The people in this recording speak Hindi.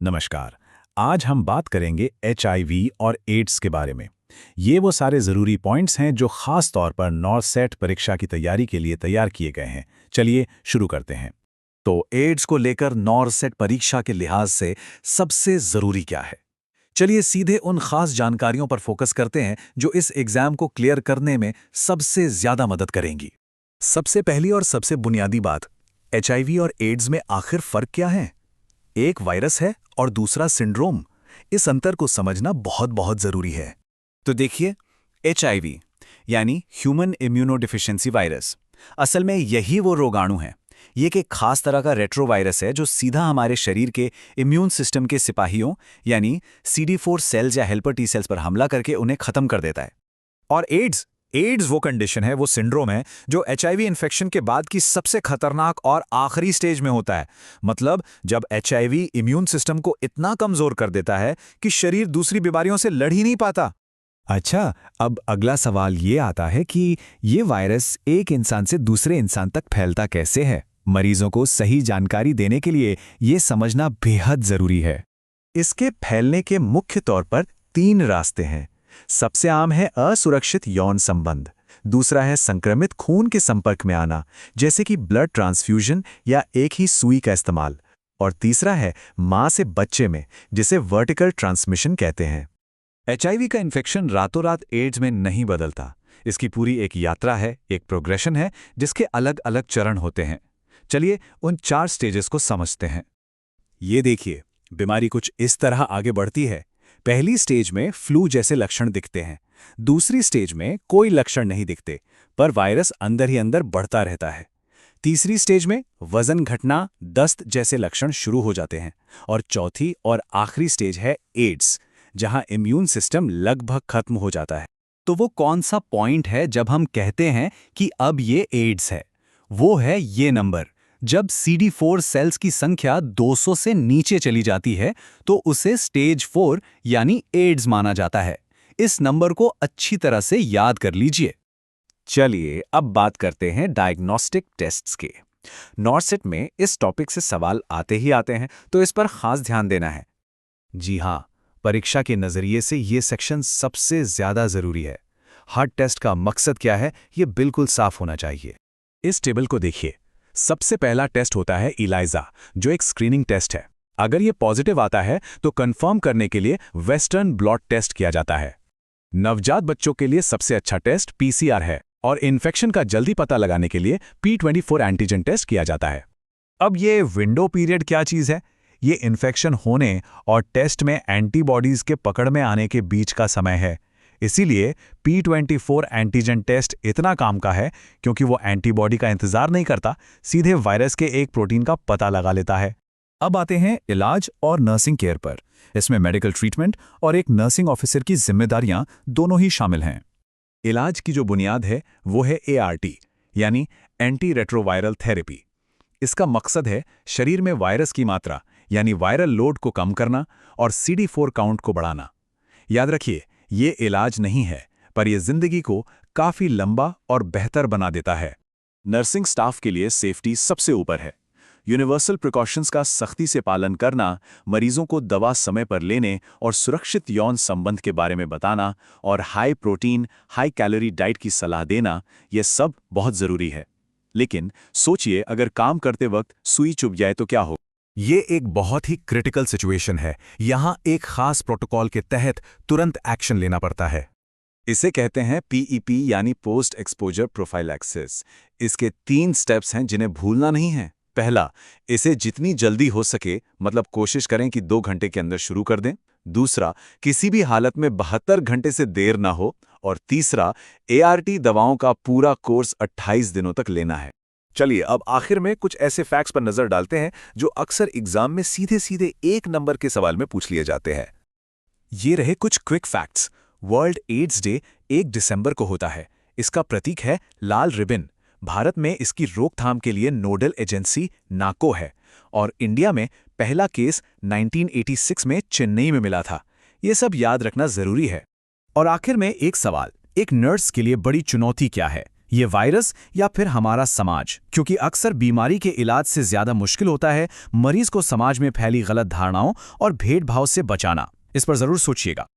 नमस्कार। आज हम बात करेंगे एचआईवी और एड्स के बारे में। ये वो सारे ज़रूरी पॉइंट्स हैं जो ख़ास तौर पर नॉर्सेट परीक्षा की तैयारी के लिए तैयार किए गए हैं। चलिए शुरू करते हैं। तो एड्स को लेकर नॉर्सेट परीक्षा के लिहाज से सबसे ज़रूरी क्या है? चलिए सीधे उन खास जानकारियों पर फोकस करते हैं जो इस एग्जाम को क्लियर करने में सबसे ज़्यादा मदद करेंगी। सबसे पहली और सबसे बुनियादी बात, एचआईवी और एड्स में आखिर फ़र्क क्या है? एक वायरस है और दूसरा सिंड्रोम। इस अंतर को समझना बहुत बहुत ज़रूरी है। तो देखिए, एचआईवी यानी ह्यूमन इम्यूनोडिफिशियेंसी वायरस, असल में यही वो रोगाणु है। ये एक खास तरह का रेट्रोवायरस है जो सीधा हमारे शरीर के इम्यून सिस्टम के सिपाहियों यानी CD4 सेल्स या हेल्पर टी सेल्स पर हमला करके उन्हें खत्म कर देता है। और एड्स वो कंडीशन है, वो सिंड्रोम है जो एचआईवी इन्फेक्शन के बाद की सबसे खतरनाक और आखिरी स्टेज में होता है। मतलब जब एचआईवी इम्यून सिस्टम को इतना कमजोर कर देता है कि शरीर दूसरी बीमारियों से लड़ ही नहीं पाता। अच्छा, अब अगला सवाल ये आता है कि ये वायरस एक इंसान से दूसरे इंसान तक फैलता कैसे है? मरीजों को सही जानकारी देने के लिए ये समझना बेहद जरूरी है। इसके फैलने के मुख्य तौर पर 3 रास्ते हैं। सबसे आम है असुरक्षित यौन संबंध, दूसरा है संक्रमित खून के संपर्क में आना, जैसे कि ब्लड ट्रांसफ्यूजन या एक ही सुई का इस्तेमाल, और तीसरा है मां से बच्चे में, जिसे वर्टिकल ट्रांसमिशन कहते हैं। एचआईवी का इन्फेक्शन रातों रात एड्स में नहीं बदलता। इसकी पूरी एक यात्रा है, एक प्रोग्रेशन है, जिसके अलग अलग चरण होते हैं। चलिए उन 4 स्टेजेस को समझते हैं। ये देखिए, बीमारी कुछ इस तरह आगे बढ़ती है। पहली स्टेज में फ्लू जैसे लक्षण दिखते हैं। दूसरी स्टेज में कोई लक्षण नहीं दिखते, पर वायरस अंदर ही अंदर बढ़ता रहता है। तीसरी स्टेज में वजन घटना, दस्त जैसे लक्षण शुरू हो जाते हैं। और चौथी और आखिरी स्टेज है एड्स, जहां इम्यून सिस्टम लगभग खत्म हो जाता है। तो वो कौन सा पॉइंट है जब हम कहते हैं कि अब ये एड्स है? वो है ये नंबर। जब CD4 सेल्स की संख्या 200 से नीचे चली जाती है तो उसे स्टेज 4 यानी एड्स माना जाता है। इस नंबर को अच्छी तरह से याद कर लीजिए। चलिए अब बात करते हैं डायग्नोस्टिक टेस्ट्स के। नॉर्सेट में इस टॉपिक से सवाल आते ही आते हैं, तो इस पर खास ध्यान देना है। जी हाँ, परीक्षा के नजरिए से ये सेक्शन सबसे ज्यादा जरूरी है। हर टेस्ट का मकसद क्या है, ये बिल्कुल साफ होना चाहिए। इस टेबल को देखिए। सबसे पहला टेस्ट होता है इलाइजा, जो एक स्क्रीनिंग टेस्ट है। अगर ये पॉजिटिव आता है तो कंफर्म करने के लिए वेस्टर्न ब्लॉट टेस्ट किया जाता है। नवजात बच्चों के लिए सबसे अच्छा टेस्ट PCR है और इन्फेक्शन का जल्दी पता लगाने के लिए P24 एंटीजन टेस्ट किया जाता है। अब ये विंडो पीरियड क्या चीज़ है? ये इन्फेक्शन होने और टेस्ट में एंटीबॉडीज के पकड़ में आने के बीच का समय है। इसीलिए P24 एंटीजन टेस्ट इतना काम का है, क्योंकि वो एंटीबॉडी का इंतजार नहीं करता, सीधे वायरस के एक प्रोटीन का पता लगा लेता है। अब आते हैं इलाज और नर्सिंग केयर पर। इसमें मेडिकल ट्रीटमेंट और एक नर्सिंग ऑफिसर की जिम्मेदारियां दोनों ही शामिल हैं। इलाज की जो बुनियाद है वो है ART यानी एंटी रेट्रोवायरल थेरेपी। इसका मकसद है शरीर में वायरस की मात्रा यानी वायरल लोड को कम करना और CD4 काउंट को बढ़ाना। याद रखिए, ये इलाज नहीं है, पर यह जिंदगी को काफी लंबा और बेहतर बना देता है। नर्सिंग स्टाफ के लिए सेफ्टी सबसे ऊपर है। यूनिवर्सल प्रिकॉशंस का सख्ती से पालन करना, मरीजों को दवा समय पर लेने और सुरक्षित यौन संबंध के बारे में बताना और high protein, high calorie diet की सलाह देना, यह सब बहुत जरूरी है। लेकिन सोचिए, अगर काम करते वक्त सुई चुभ जाए तो क्या हो? ये एक बहुत ही क्रिटिकल सिचुएशन है। यहाँ एक खास प्रोटोकॉल के तहत तुरंत एक्शन लेना पड़ता है। इसे कहते हैं PEP यानी पोस्ट एक्सपोजर प्रोफाइलैक्सिस। इसके 3 स्टेप्स हैं जिन्हें भूलना नहीं है। पहला, इसे जितनी जल्दी हो सके, मतलब कोशिश करें कि 2 घंटे के अंदर शुरू कर दें। दूसरा, किसी भी हालत में 72 घंटे से देर ना हो। और तीसरा, ART दवाओं का पूरा कोर्स 28 दिनों तक लेना है। चलिए अब आखिर में कुछ ऐसे फैक्ट्स पर नजर डालते हैं जो अक्सर एग्जाम में सीधे सीधे 1 नंबर के सवाल में पूछ लिए जाते हैं। ये रहे कुछ quick facts. World AIDS day 1 दिसंबर को होता है। इसका प्रतीक है लाल रिबन। भारत में इसकी रोकथाम के लिए नोडल एजेंसी नाको है। और इंडिया में पहला केस 1986 में चेन्नई में मिला था। ये सब याद रखना जरूरी है। और आखिर में एक सवाल, एक नर्स के लिए बड़ी चुनौती क्या है? ये वायरस या फिर हमारा समाज? क्योंकि अक्सर बीमारी के इलाज से ज्यादा मुश्किल होता है मरीज को समाज में फैली गलत धारणाओं और भेदभाव से बचाना। इस पर जरूर सोचिएगा।